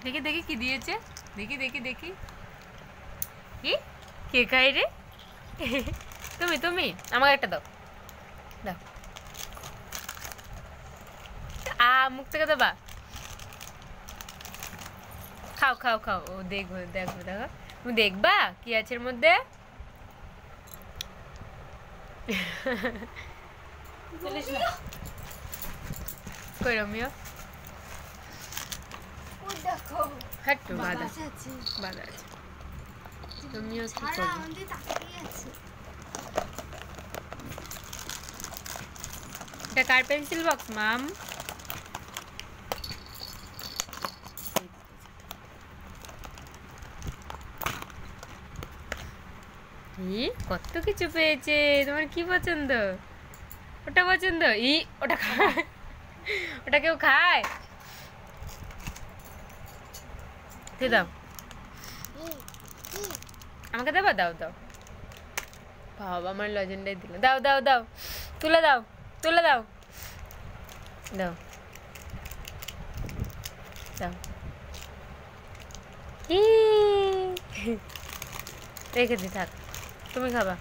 দেখি দেখি কি দিয়েছে, দেখি দেখি দেখি কি কে খাই রে? তুমি তুমি আমাকে একটা দাও, দাও। মুখ থেকে দেবা? খাও খাও খাও। ও দেখো দেখো দেখো, তুমি দেখবা কি আছে এর মধ্যে। কই রমিও? হাঁটু বাধা বাধা আছে। রমিও কি করবে? এটা কার পেন্সিল বক্স মাম? কত কিছু পেয়েছে। তোমার কি পছন্দ? ওটা পছন্দ? ওটা খায়? ওটা কেউ খায়? দাও আমাকে দেবা, দাও দাও। বাবা আমার লজেন্ডাই দিল। দাও দাও দাও, তুলে দাও তুলে দাও, দাও দাও। রেখে দি, থাক তুমি খাবা।